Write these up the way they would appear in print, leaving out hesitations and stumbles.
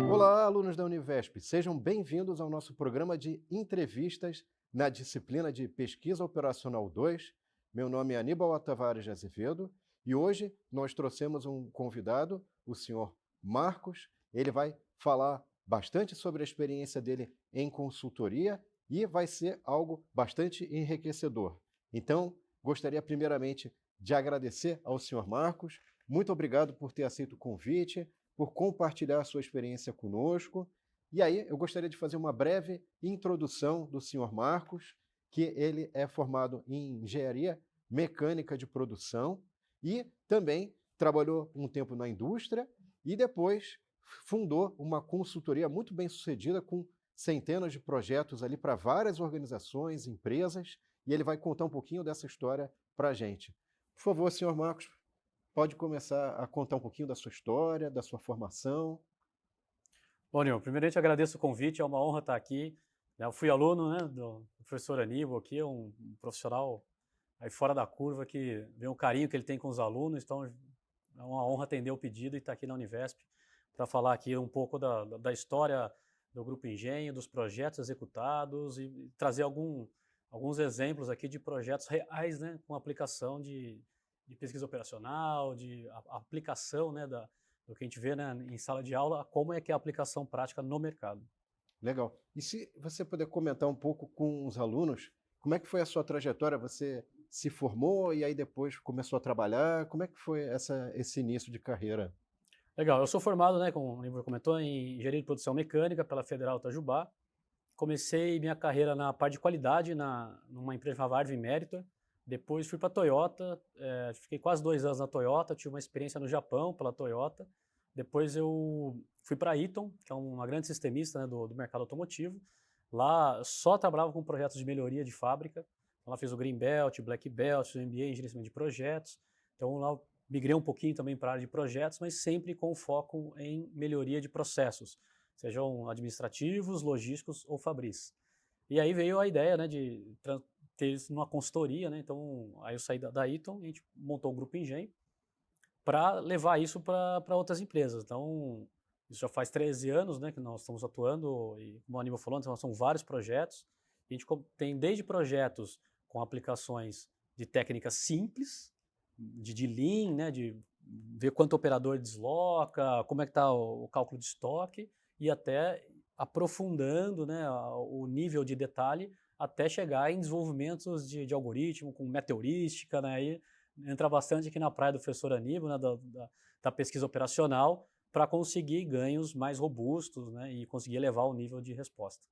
Olá, alunos da Univesp, sejam bem-vindos ao nosso programa de entrevistas na disciplina de Pesquisa Operacional 2. Meu nome é Aníbal Tavares de Azevedo e hoje nós trouxemos um convidado, o senhor Marcos. Ele vai falar bastante sobre a experiência dele em consultoria e vai ser algo bastante enriquecedor. Então, gostaria primeiramente de agradecer ao senhor Marcos. Muito obrigado por ter aceito o convite, por compartilhar a sua experiência conosco. E aí, eu gostaria de fazer uma breve introdução do senhor Marcos, que ele é formado em Engenharia Mecânica de Produção e também trabalhou um tempo na indústria e depois fundou uma consultoria muito bem-sucedida com centenas de projetos ali para várias organizações, empresas, e ele vai contar um pouquinho dessa história para a gente. Por favor, senhor Marcos, pode começar a contar um pouquinho da sua história, da sua formação. Bom, Nil, primeiramente agradeço o convite, é uma honra estar aqui. Eu fui aluno, né, do professor Aníbal aqui, um profissional aí fora da curva que vê o carinho que ele tem com os alunos, então é uma honra atender o pedido e estar aqui na Univesp para falar aqui um pouco da história do Grupo Engenho, dos projetos executados e trazer alguns exemplos aqui de projetos reais, né, com aplicação de pesquisa operacional, de aplicação, né, do que a gente vê, né, em sala de aula, como é que é a aplicação prática no mercado. Legal. E se você puder comentar um pouco com os alunos, como é que foi a sua trajetória? Você se formou e aí depois começou a trabalhar? Como é que foi esse início de carreira? Legal, eu sou formado, né, como o Nívor comentou, em engenharia de produção mecânica pela Federal Itajubá. Comecei minha carreira na parte de qualidade numa empresa chamada Arvin Meritor. Depois fui para a Toyota, fiquei quase 2 anos na Toyota, tive uma experiência no Japão pela Toyota. Depois eu fui para a Eaton, que é uma grande sistemista, né, do mercado automotivo. Lá só trabalhava com projetos de melhoria de fábrica. Lá fiz o Green Belt, Black Belt, o MBA em gerenciamento de projetos. Então lá eu migrei um pouquinho também para a área de projetos, mas sempre com foco em melhoria de processos, sejam administrativos, logísticos ou fabris. E aí veio a ideia, né, de ter isso numa consultoria, né? Então aí eu saí da Eaton, a gente montou o Grupo Engenho para levar isso para outras empresas. Então isso já faz 13 anos, né, que nós estamos atuando e como o Aníbal falou, então, são vários projetos. A gente tem desde projetos com aplicações de técnicas simples, de Lean, né, de ver quanto o operador desloca, como é que está o cálculo de estoque, e até aprofundando, né, o nível de detalhe até chegar em desenvolvimentos de algoritmo com meteorística, né, aí entra bastante aqui na praia do professor Aníbal, né, da pesquisa operacional, para conseguir ganhos mais robustos, né, e conseguir elevar o nível de resposta.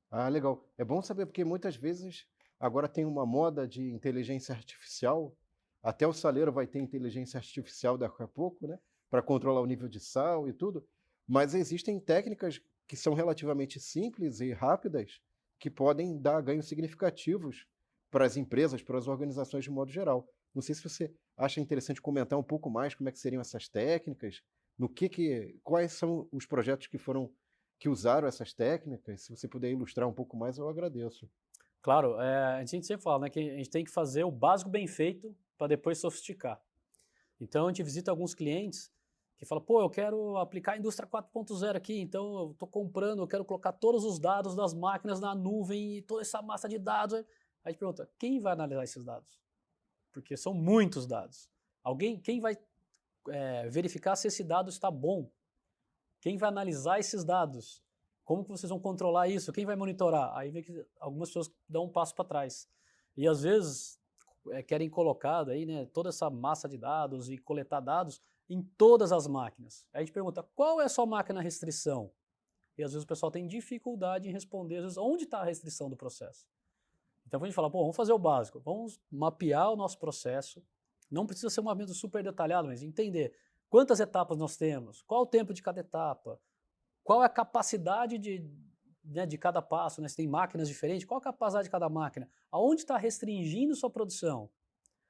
Ah, legal. É bom saber porque muitas vezes agora tem uma moda de inteligência artificial. Até o saleiro vai ter inteligência artificial daqui a pouco, né? Para controlar o nível de sal e tudo. Mas existem técnicas que são relativamente simples e rápidas que podem dar ganhos significativos para as empresas, para as organizações de modo geral. Não sei se você acha interessante comentar um pouco mais como é que seriam essas técnicas, quais são os projetos que usaram essas técnicas. Se você puder ilustrar um pouco mais, eu agradeço. Claro, a gente sempre fala, né, que a gente tem que fazer o básico bem feito para depois sofisticar. Então a gente visita alguns clientes que falam, pô, eu quero aplicar a indústria 4.0 aqui, então eu estou comprando, eu quero colocar todos os dados das máquinas na nuvem e toda essa massa de dados. Aí a gente pergunta, quem vai analisar esses dados? Porque são muitos dados. Quem vai verificar se esse dado está bom? Quem vai analisar esses dados? Como que vocês vão controlar isso? Quem vai monitorar? Aí vê que algumas pessoas dão um passo para trás. E às vezes querem colocar aí, né, toda essa massa de dados e coletar dados em todas as máquinas. Aí a gente pergunta, qual é a sua máquina restrição? E às vezes o pessoal tem dificuldade em responder, às vezes, onde está a restrição do processo. Então a gente fala, pô, vamos fazer o básico, vamos mapear o nosso processo, não precisa ser um mapeamento super detalhado, mas entender quantas etapas nós temos, qual o tempo de cada etapa, qual é a capacidade de cada passo, né? Se tem máquinas diferentes, qual a capacidade de cada máquina, aonde está restringindo sua produção.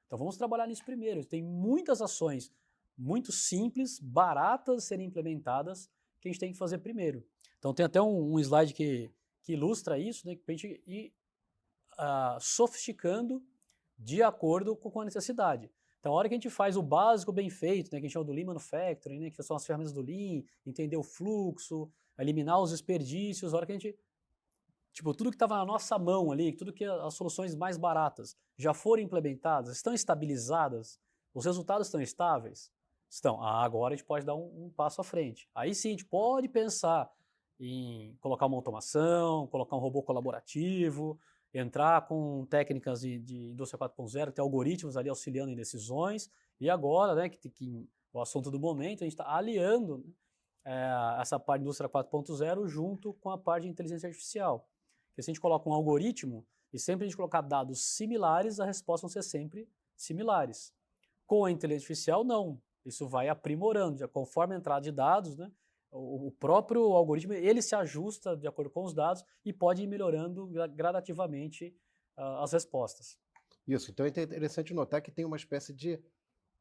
Então vamos trabalhar nisso primeiro. Tem muitas ações muito simples, baratas de serem implementadas, que a gente tem que fazer primeiro. Então tem até um slide que ilustra isso, né, para a gente ir sofisticando de acordo com a necessidade. Então, a hora que a gente faz o básico bem feito, né, que a gente chama do Lean Manufacturing, né, que são as ferramentas do Lean, entender o fluxo, eliminar os desperdícios, a hora que a gente, tipo, tudo que estava na nossa mão ali, tudo que as soluções mais baratas já foram implementadas, estão estabilizadas, os resultados estão estáveis? Estão. Agora a gente pode dar um passo à frente. Aí sim, a gente pode pensar em colocar uma automação, colocar um robô colaborativo, entrar com técnicas de indústria 4.0, ter algoritmos ali auxiliando em decisões, e agora, né, que o assunto do momento, a gente está aliando, né, essa parte de indústria 4.0 junto com a parte de inteligência artificial. Porque se a gente coloca um algoritmo, e sempre a gente colocar dados similares, a resposta vão ser sempre similares. Com a inteligência artificial, não. Isso vai aprimorando, já conforme a entrada de dados, né, o próprio algoritmo ele se ajusta de acordo com os dados e pode ir melhorando gradativamente as respostas. Isso, então é interessante notar que tem uma espécie de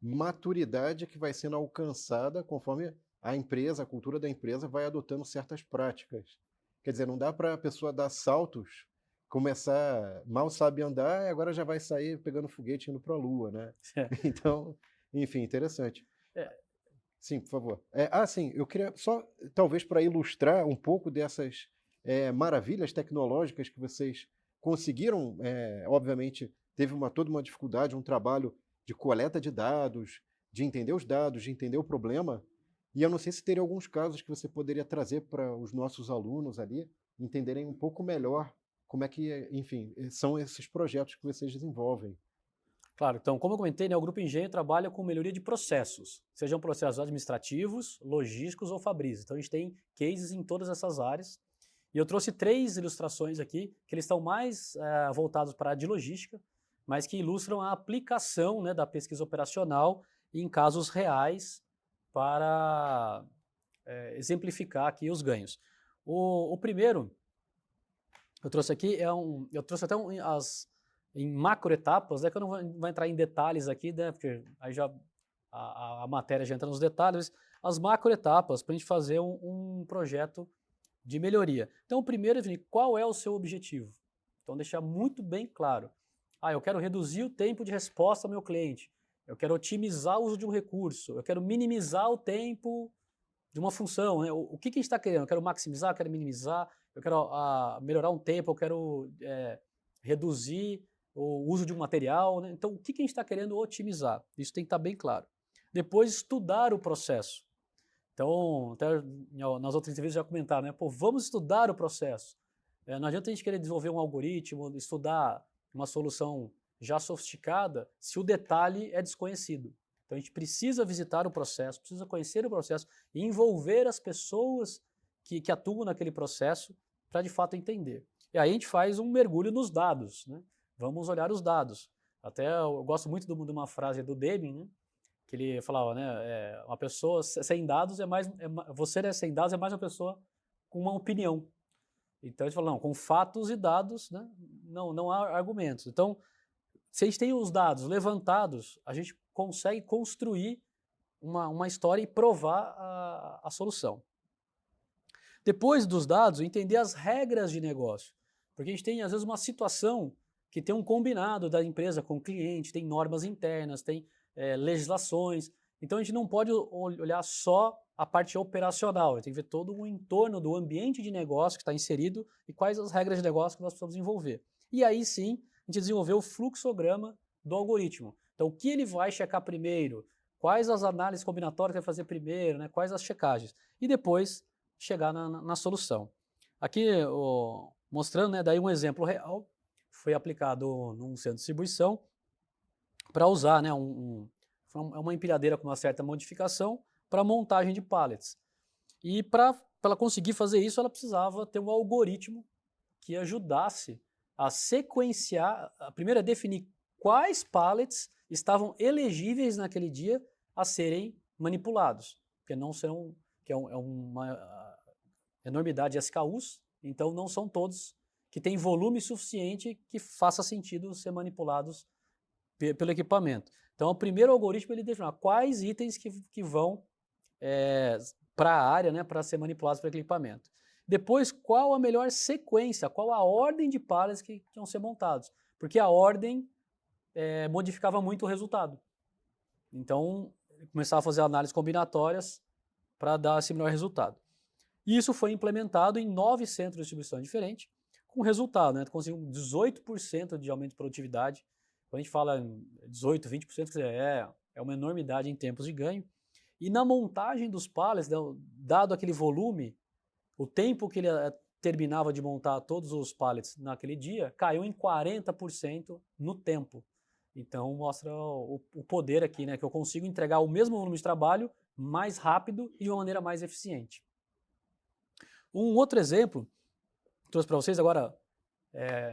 maturidade que vai sendo alcançada conforme a empresa, a cultura da empresa vai adotando certas práticas. Quer dizer, não dá para a pessoa dar saltos, começar, mal sabe andar e agora já vai sair pegando foguete indo para a Lua, né? Então, enfim, interessante. Sim, por favor. Sim, eu queria só, talvez para ilustrar um pouco dessas maravilhas tecnológicas que vocês conseguiram, obviamente, teve toda uma dificuldade, um trabalho de coleta de dados, de entender os dados, de entender o problema, e eu não sei se teria alguns casos que você poderia trazer para os nossos alunos ali entenderem um pouco melhor como é que, enfim, são esses projetos que vocês desenvolvem. Claro, então, como eu comentei, né, o Grupo Engenho trabalha com melhoria de processos, sejam processos administrativos, logísticos ou fabris. Então, a gente tem cases em todas essas áreas. E eu trouxe 3 ilustrações aqui, que eles estão mais voltados para a de logística, mas que ilustram a aplicação, né, da pesquisa operacional em casos reais para exemplificar aqui os ganhos. O primeiro, eu trouxe aqui, eu trouxe até em macroetapas, né, que eu não vou entrar em detalhes aqui, né, porque aí já a matéria já entra nos detalhes, as macroetapas para a gente fazer um projeto de melhoria. Então, o primeiro é definir qual é o seu objetivo. Então, deixar muito bem claro. Eu quero reduzir o tempo de resposta ao meu cliente, eu quero otimizar o uso de um recurso, eu quero minimizar o tempo de uma função, né? O que a gente está querendo? Eu quero maximizar, eu quero minimizar, eu quero melhorar um tempo, eu quero reduzir o uso de um material, né? Então, o que a gente está querendo otimizar? Isso tem que estar bem claro. Depois, estudar o processo. Então, até nas outras entrevistas já comentaram, né? Vamos estudar o processo. Não adianta a gente querer desenvolver um algoritmo, estudar uma solução já sofisticada, se o detalhe é desconhecido. Então, a gente precisa visitar o processo, precisa conhecer o processo e envolver as pessoas que atuam naquele processo para, de fato, entender. E aí a gente faz um mergulho nos dados, né? Vamos olhar os dados. Até eu gosto muito de uma frase do Deming, né? Que ele falava, né? Uma pessoa sem dados você, né, sem dados é mais uma pessoa com uma opinião. Então ele falou, não, com fatos e dados, né, não há argumentos. Então, se a gente tem os dados levantados, a gente consegue construir uma história e provar a solução. Depois dos dados, entender as regras de negócio. Porque a gente tem, às vezes, uma situação que tem um combinado da empresa com o cliente, tem normas internas, tem legislações. Então, a gente não pode olhar só a parte operacional, tem que ver todo o entorno do ambiente de negócio que está inserido e quais as regras de negócio que nós precisamos desenvolver. E aí sim, a gente desenvolveu o fluxograma do algoritmo. Então, o que ele vai checar primeiro, quais as análises combinatórias que vai fazer primeiro, né, quais as checagens, e depois chegar na solução. Aqui, mostrando, né, daí um exemplo real, foi aplicado num centro de distribuição para usar, né, uma empilhadeira com uma certa modificação para montagem de pallets. E para ela conseguir fazer isso, ela precisava ter um algoritmo que ajudasse a sequenciar, a primeiro é definir quais pallets estavam elegíveis naquele dia a serem manipulados, porque não serão, que é uma enormidade de SKUs, então não são todos que têm volume suficiente que faça sentido ser manipulados pelo equipamento. Então, o primeiro algoritmo ele define quais itens que vão para a área, né, para ser manipulados pelo equipamento. Depois, qual a melhor sequência, qual a ordem de pallets que vão ser montados. Porque a ordem modificava muito o resultado. Então, começava a fazer análises combinatórias para dar esse melhor resultado. E isso foi implementado em 9 centros de distribuição diferentes, com resultado, né? Conseguiu 18% de aumento de produtividade. Quando a gente fala em 18%, 20%, quer dizer, é uma enormidade em tempos de ganho. E na montagem dos pallets, dado aquele volume, o tempo que ele terminava de montar todos os pallets naquele dia, caiu em 40% no tempo. Então mostra o poder aqui, né? Que eu consigo entregar o mesmo volume de trabalho mais rápido e de uma maneira mais eficiente. Um outro exemplo, trouxe para vocês agora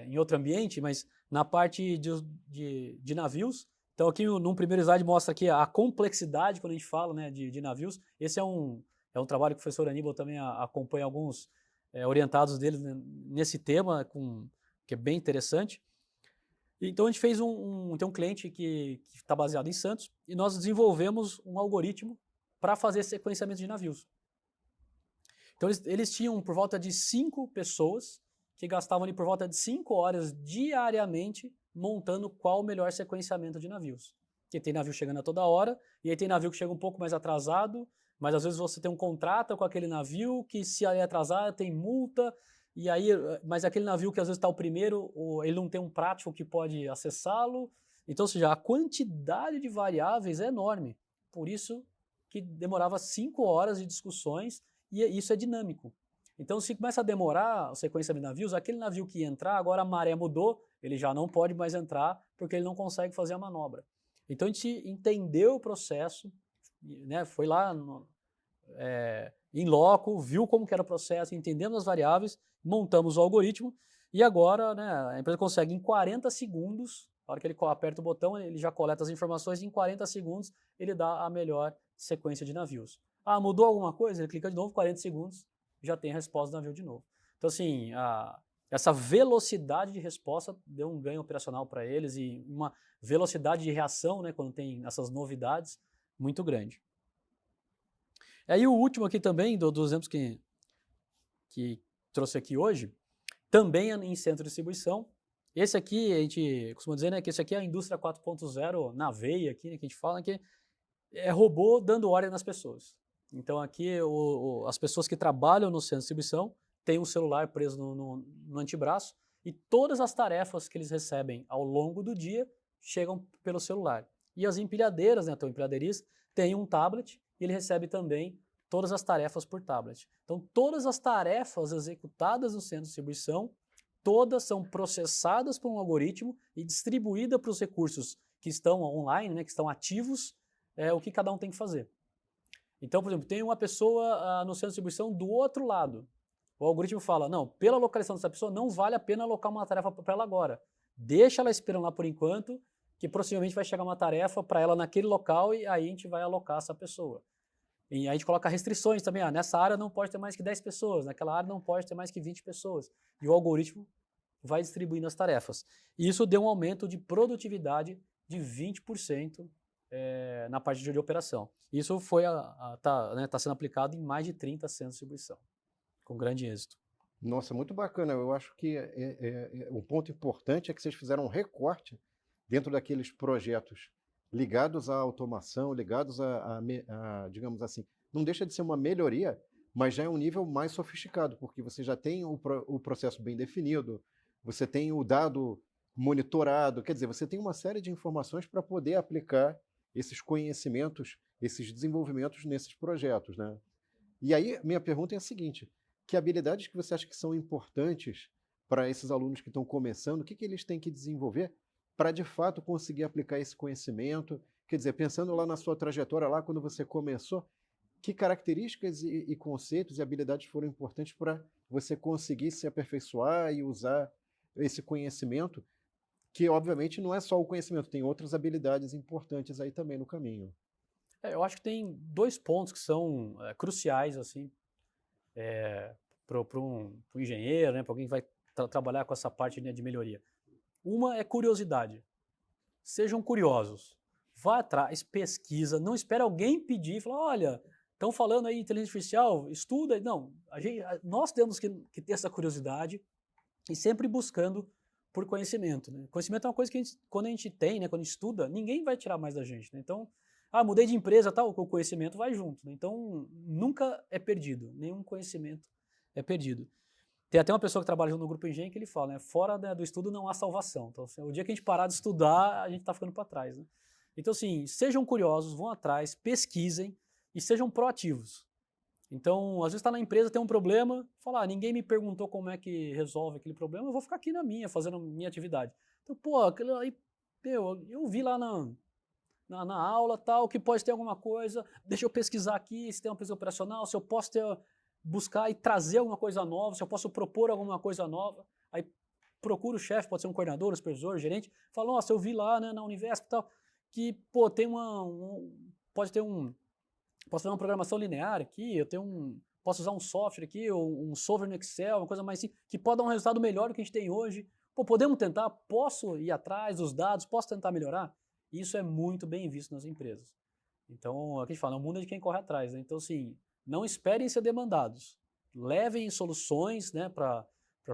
em outro ambiente, mas na parte de navios. Então aqui num primeiro slide mostra aqui a complexidade quando a gente fala, né, de navios. Esse é um trabalho que o professor Aníbal também acompanha alguns orientados dele, né, nesse tema, que é bem interessante. Então a gente fez tem um cliente que está baseado em Santos e nós desenvolvemos um algoritmo para fazer sequenciamento de navios. Então eles tinham por volta de 5 pessoas que gastavam ali por volta de 5 horas diariamente montando qual o melhor sequenciamento de navios. Porque tem navio chegando a toda hora, e aí tem navio que chega um pouco mais atrasado, mas às vezes você tem um contrato com aquele navio que se ele atrasar tem multa, e aí, mas aquele navio que às vezes está o primeiro, ele não tem um prático que pode acessá-lo. Então, ou seja, a quantidade de variáveis é enorme. Por isso que demorava 5 horas de discussões, e isso é dinâmico. Então, se começa a demorar a sequência de navios, aquele navio que ia entrar, agora a maré mudou, ele já não pode mais entrar porque ele não consegue fazer a manobra. Então, a gente entendeu o processo, né, foi lá em loco, viu como que era o processo, entendemos as variáveis, montamos o algoritmo e agora, né, a empresa consegue em 40 segundos, na hora que ele aperta o botão, ele já coleta as informações e em 40 segundos ele dá a melhor sequência de navios. Ah, mudou alguma coisa? Ele clica de novo, 40 segundos, já tem a resposta do navio de novo. Então, assim, essa velocidade de resposta deu um ganho operacional para eles e uma velocidade de reação, né, quando tem essas novidades, muito grande. E aí o último aqui também, dos exemplos que trouxe aqui hoje, também é em centro de distribuição. Esse aqui, a gente costuma dizer, né, que esse aqui é a indústria 4.0 na veia, aqui, né, que a gente fala que é robô dando ordem nas pessoas. Então aqui as pessoas que trabalham no centro de distribuição têm um celular preso no antebraço e todas as tarefas que eles recebem ao longo do dia chegam pelo celular. E as empilhadeiras, né, o empilhadeirista, tem um tablet e ele recebe também todas as tarefas por tablet. Então todas as tarefas executadas no centro de distribuição, todas são processadas por um algoritmo e distribuídas para os recursos que estão online, né, que estão ativos, o que cada um tem que fazer. Então, por exemplo, tem uma pessoa no centro de distribuição do outro lado. O algoritmo fala, não, pela localização dessa pessoa não vale a pena alocar uma tarefa para ela agora. Deixa ela esperando lá por enquanto, que possivelmente vai chegar uma tarefa para ela naquele local e aí a gente vai alocar essa pessoa. E aí a gente coloca restrições também, nessa área não pode ter mais que 10 pessoas, naquela área não pode ter mais que 20 pessoas. E o algoritmo vai distribuindo as tarefas. E isso deu um aumento de produtividade de 20%. Na parte de operação. Isso tá sendo aplicado em mais de 30 centros de distribuição, com grande êxito. Nossa, muito bacana. Eu acho que um ponto importante é que vocês fizeram um recorte dentro daqueles projetos ligados à automação, ligados digamos assim, não deixa de ser uma melhoria, mas já é um nível mais sofisticado, porque você já tem o processo bem definido, você tem o dado monitorado, quer dizer, você tem uma série de informações para poder aplicar esses conhecimentos, esses desenvolvimentos nesses projetos, né? E aí, minha pergunta é a seguinte, que habilidades que você acha que são importantes para esses alunos que estão começando, o que eles têm que desenvolver para, de fato, conseguir aplicar esse conhecimento? Quer dizer, pensando lá na sua trajetória, lá quando você começou, que características e conceitos e habilidades foram importantes para você conseguir se aperfeiçoar e usar esse conhecimento, que obviamente não é só o conhecimento, tem outras habilidades importantes aí também no caminho. Eu acho que tem 2 pontos que são cruciais assim, para um engenheiro, né, para alguém que vai trabalhar com essa parte, né, de melhoria. Uma é curiosidade. Sejam curiosos. Vá atrás, pesquisa, não espere alguém pedir e falar, olha, estão falando aí de inteligência artificial, estuda. Não, nós temos que ter essa curiosidade e sempre buscando por conhecimento, né? Conhecimento é uma coisa que quando a gente tem, né, quando a gente estuda, ninguém vai tirar mais da gente, né? Então, mudei de empresa, tal, o conhecimento vai junto, né? Então, nunca é perdido, nenhum conhecimento é perdido. Tem até uma pessoa que trabalha no Grupo Engenho que ele fala, né, fora, né, do estudo não há salvação. Então, assim, o dia que a gente parar de estudar, a gente está ficando para trás, né? Então, assim, sejam curiosos, vão atrás, pesquisem e sejam proativos. Então, às vezes está na empresa, tem um problema, fala, ninguém me perguntou como é que resolve aquele problema, eu vou ficar aqui na minha, fazendo a minha atividade. Então, pô, aquilo aí, eu vi lá na aula tal, que pode ter alguma coisa, deixa eu pesquisar aqui se tem uma pesquisa operacional, se eu posso buscar e trazer alguma coisa nova, se eu posso propor alguma coisa nova, aí procura o chefe, pode ser um coordenador, um supervisor, um gerente, fala, nossa, eu vi lá, né, na Univesp e tal, que, pô, tem posso fazer uma programação linear aqui, posso usar um software aqui, ou um software no Excel, uma coisa mais assim, que pode dar um resultado melhor do que a gente tem hoje. Pô, podemos tentar? Posso ir atrás dos dados? Posso tentar melhorar? Isso é muito bem visto nas empresas. Então, aqui a gente fala, o mundo é de quem corre atrás, né? Então, assim, não esperem ser demandados. Levem soluções, né, para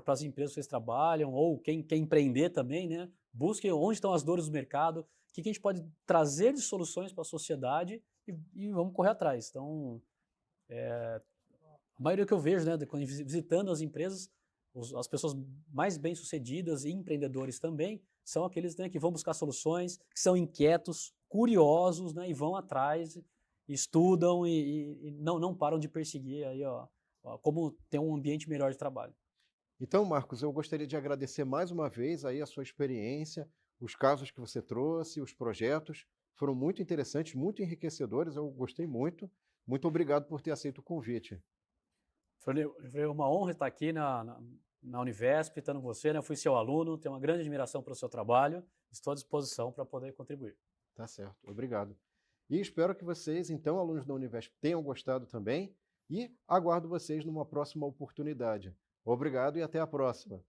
as empresas que vocês trabalham, ou quem quer empreender também, né? Busquem onde estão as dores do mercado, o que a gente pode trazer de soluções para a sociedade e vamos correr atrás. Então, a maioria que eu vejo, né, visitando as empresas, as pessoas mais bem-sucedidas e empreendedores também, são aqueles, né, que vão buscar soluções, que são inquietos, curiosos, né, e vão atrás, estudam e não param de perseguir aí, como ter um ambiente melhor de trabalho. Então, Marcos, eu gostaria de agradecer mais uma vez aí a sua experiência, os casos que você trouxe, os projetos, foram muito interessantes, muito enriquecedores, eu gostei muito. Muito obrigado por ter aceito o convite. Foi uma honra estar aqui na Univesp, estando com você, né? Eu fui seu aluno, tenho uma grande admiração pelo seu trabalho, estou à disposição para poder contribuir. Tá certo, obrigado. E espero que vocês, então, alunos da Univesp, tenham gostado também e aguardo vocês numa próxima oportunidade. Obrigado e até a próxima.